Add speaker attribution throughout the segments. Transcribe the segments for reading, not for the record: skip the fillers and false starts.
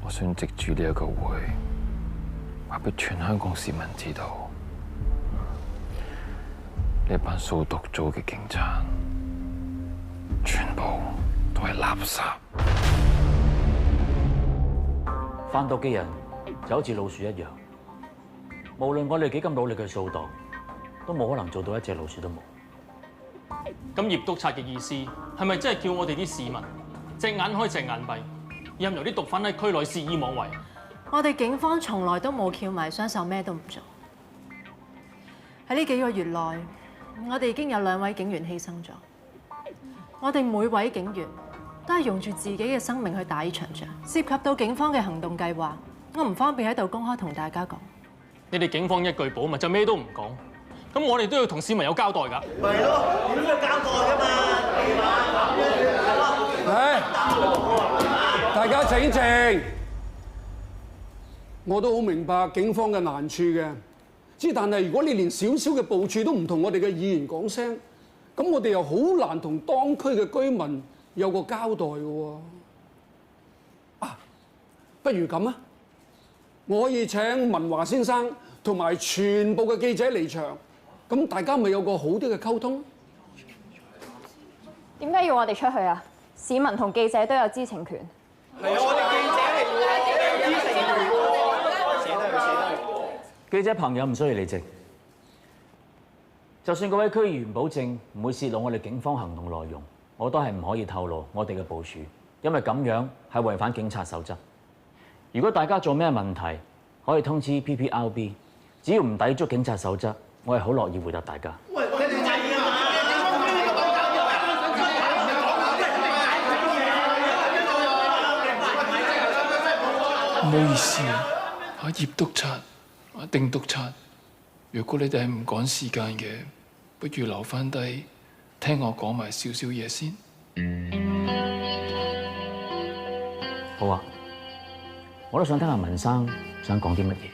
Speaker 1: 我想藉住呢一個會，話俾全香港市民知道，呢班掃毒組嘅警察，全部都係垃圾。
Speaker 2: 販毒嘅人就好似老鼠一樣，無論我哋幾咁努力去掃毒，都冇可能做到一隻老鼠都冇。
Speaker 3: 咁葉督察嘅意思係咪真係叫我哋啲市民隻眼開隻眼閉，任由啲毒販喺區內肆意妄為？
Speaker 4: 我哋警方從來都冇翹埋雙手咩都唔做。喺呢幾個月內，我哋已經有2位警員犧牲咗。我哋每位警員都係用住自己嘅生命去打呢場仗，涉及到警方嘅行動計劃，我唔方便喺度公開同大家講。
Speaker 3: 你哋警方一句保密就咩都唔講，咁我哋都要同市民有交代㗎。
Speaker 5: 咪咯，點會交代㗎嘛？
Speaker 6: 大家請靜。我都好明白警方嘅難處嘅，但係如果你連少少嘅部署都唔同我哋嘅議員講聲，咁我哋又好難同當區嘅居民有個交代嘅喎。不如咁啊，我可以請文華先生同埋全部嘅記者離場，咁大家咪有個好啲嘅溝通。
Speaker 7: 點解要我哋出去啊？市民同記者都有知情權。
Speaker 5: 係啊，我哋記者嚟㗎，有知情權喎。
Speaker 2: 記者朋友唔需要離席，就算各位區議員保證唔會泄露我哋警方行動內容，我都係唔可以透露我哋嘅部署，因為咁樣係違反警察守則。如果大家做咩問題，可以通知 PPRB， 只要唔抵觸警察守則，我係好樂意回答大家。
Speaker 5: 喂，你哋制㗎嘛？
Speaker 1: 唔好意思，阿葉督察、阿丁督察，如果你哋係唔趕時間嘅，不如留翻低聽我講埋少少嘢先。
Speaker 2: 好啊，我都想聽下文生想講啲乜嘢。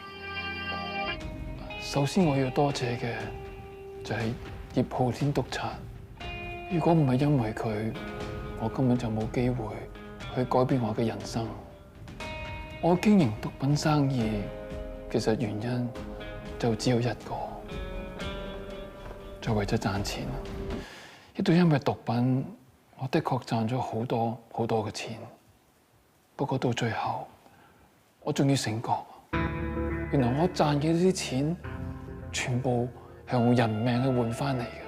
Speaker 1: 首先我要多謝嘅就係葉浩天督察，如果唔係因為佢，我根本就冇機會去改變我嘅人生。我經營毒品生意，其實原因就只有一個，就為咗賺錢。亦都因為毒品，我的確賺咗好多好多嘅錢。不過到最後，我終於醒覺，原來我賺嘅呢啲錢，全部係用人命去換翻嚟嘅。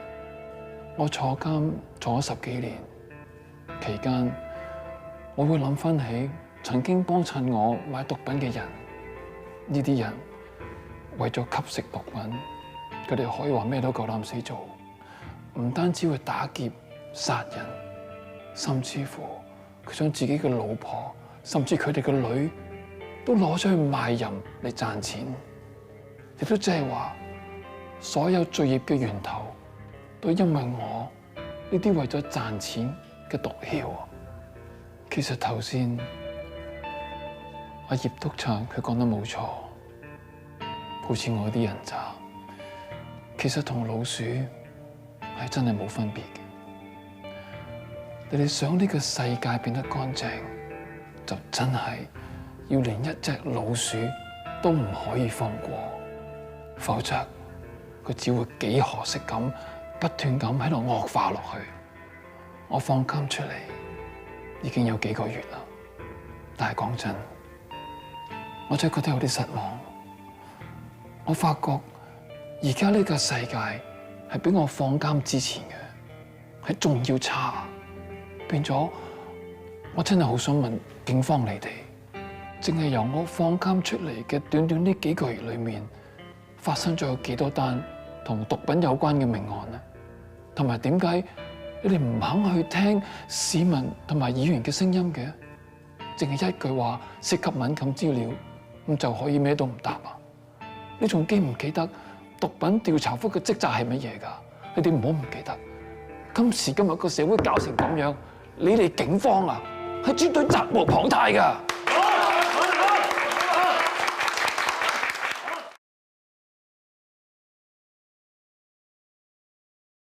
Speaker 1: 我坐監坐咗10幾年，期間我會諗翻起曾經幫襯我買毒品嘅人，呢啲人為咗吸食毒品，佢哋可以話咩都夠膽死做，唔單止會打劫、殺人，甚至乎佢將自己嘅老婆，甚至佢哋嘅女，都攞咗去賣淫嚟賺錢。亦都即係話，所有罪孽嘅源頭，都因為我呢啲為咗賺錢嘅毒梟。其實頭先阿葉督察佢講得冇錯，好似我啲人渣，其實同老鼠係真係冇分別嘅。你哋想呢個世界變得乾淨，就真係要連一隻老鼠都唔可以放過，否則佢只會幾何式咁不斷咁喺度惡化落去。我放監出嚟已經有幾個月啦，但係講真，我真係覺得有啲失望。我發覺而家呢個世界係比我放監之前嘅係仲要差，變咗我真係好想問警方你哋，淨係由我放監出嚟嘅短短呢幾個月裏面，發生咗有幾多單同毒品有關嘅命案呢？同埋點解你哋唔肯去聽市民同埋議員嘅聲音嘅？淨係一句話涉及敏感資料，咁就可以咩都唔答啊？你仲記唔記得毒品調查科嘅職責係乜嘢㗎？你哋唔好唔記得。今時今日個社會搞成咁樣，你哋警方啊係絕對責無旁貸㗎。